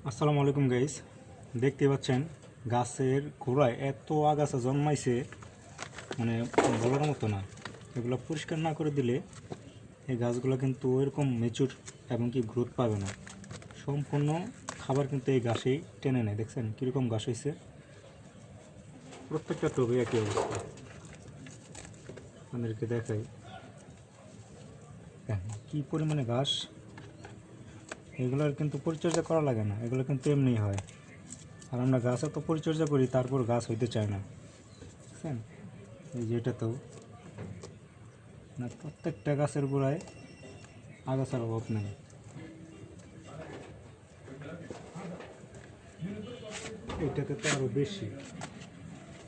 আসসালামু আলাইকুম গাইস, দেখতে পাচ্ছেন গাছের গোড়ায় এত আগাছা জন্মাইছে, মানে বলার মতো না। এগুলো পরিষ্কার না করে দিলে এই গাছগুলো কিন্তু এরকম মেচুর এবং কি গ্রোথ পাবে না। সম্পূর্ণ খাবার কিন্তু এই গাছেই টেনে নেয়। দেখছেন কীরকম গাছ হয়েছে, প্রত্যেকটা টবে একই অবস্থা। আমাদেরকে দেখাই কী পরিমাণে ঘাস। এগুলোর কিন্তু পরিচর্যা করা লাগে না, এগুলো কিন্তু এমনি হয়। আর আমরা গাছ এত পরিচর্যা করি, তারপর গাছ হইতে চায় না। বুঝছেন, এই যে এটা তো না, প্রত্যেকটা গাছের গোড়ায় আগাছার অভাব নেই। এটাতে তো আরও বেশি,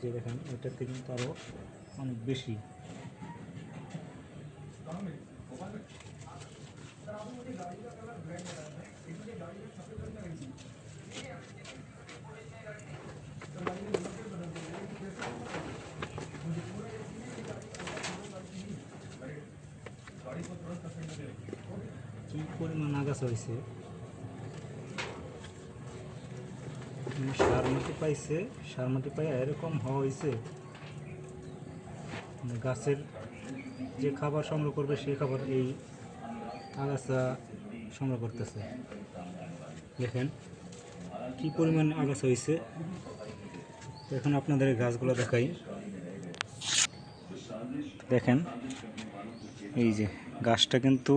যে দেখেন এটাতে কিন্তু আরও অনেক বেশি। কি পরিমাণ আগাছা হয়েছে, সার মাটি পাইছে, সার মাটি পাই এরকম হওয়া হয়েছে। গাছের যে খাবার সংগ্রহ করবে সেই খাবার এই আগাছা সংগ্রহ করতেছে। দেখেন কি পরিমাণ আগাছা হয়েছে। এখন আপনাদের গাছগুলো দেখাই, দেখেন এই যে গাছটা কিন্তু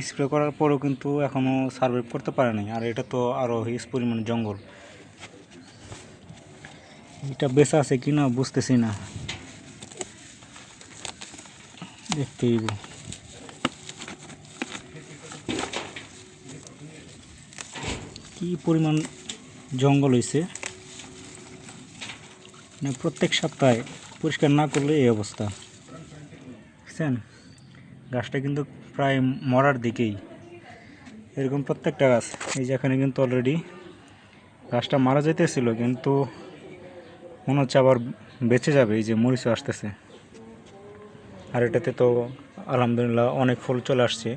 স্প্রে করার পরেও কিন্তু এখনও সার্ভাইভ করতে পারে নাই। আর এটা তো আরও হিউজ পরিমাণ জঙ্গল। এটা বেঁচে আছে কি না বুঝতেছি না, দেখতেই কি পরিমাণ জঙ্গল হয়েছে। মানে প্রত্যেক সপ্তাহে পরিষ্কার না করলে এই অবস্থা। বুঝছেন, গাছটা কিন্তু প্রায় মরার দিকেই। এরকম প্রত্যেকটা গাছ, এই যে এখানে কিন্তু অলরেডি গাছটা মারা যেতেছিল, কিন্তু মনে হচ্ছে আবার বেঁচে যাবে। এই যে মরিচও আসতেছে। আর এটাতে তো আলহামদুলিল্লাহ অনেক ফুল চলে আসছে,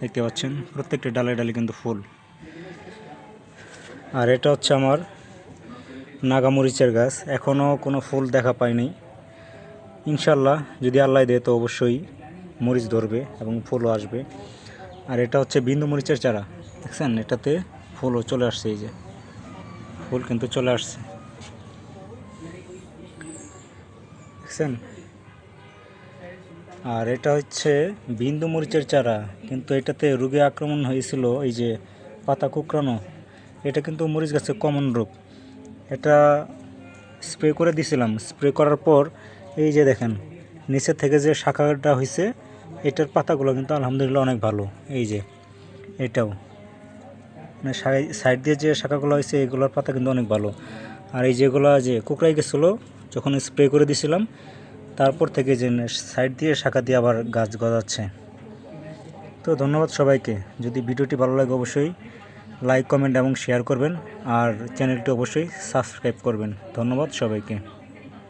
দেখতে পাচ্ছেন প্রত্যেকটা ডালে ডালে কিন্তু ফুল। আর এটা হচ্ছে আমার নাগামরিচের গাছ, এখনও কোনো ফুল দেখা পাইনি। ইনশাল্লাহ যদি আল্লাহ দেয় তো অবশ্যই মরিচ ধরবে এবং ফুলও আসবে। আর এটা হচ্ছে বিন্দু মরিচের চারা, দেখছেন এটাতে ফুলও চলে আসছে। এই যে ফুল কিন্তু চলে আসছে, দেখছেন। আর এটা হচ্ছে বিন্দু মরিচের চারা, কিন্তু এটাতে রোগে আক্রমণ হয়েছিল, এই যে পাতা কুকরানো। এটা কিন্তু মরিচ গাছের কমন রোগ। এটা স্প্রে করে দিছিলাম, স্প্রে করার পর এই যে দেখেন নিচে থেকে যে শাখাটা হয়েছে, এটার পাতাগুলো কিন্তু আলহামদুলিল্লাহ অনেক ভালো। এই যে এটাও মানে সাইড দিয়ে যে শাখাগুলো হয়েছে, এগুলোর পাতা কিন্তু অনেক ভালো। আর এই যেগুলো যে কুকড়াই গেছিলো যখন স্প্রে করে দিছিলাম, তারপর থেকে যে সাইড দিয়ে শাখা দিয়ে আবার গাছ গজাচ্ছে। তো ধন্যবাদ সবাইকে। যদি ভিডিওটি ভালো লাগে অবশ্যই লাইক, কমেন্ট এবং শেয়ার করবেন। আর চ্যানেলটি অবশ্যই সাবস্ক্রাইব করবেন। ধন্যবাদ সবাইকে।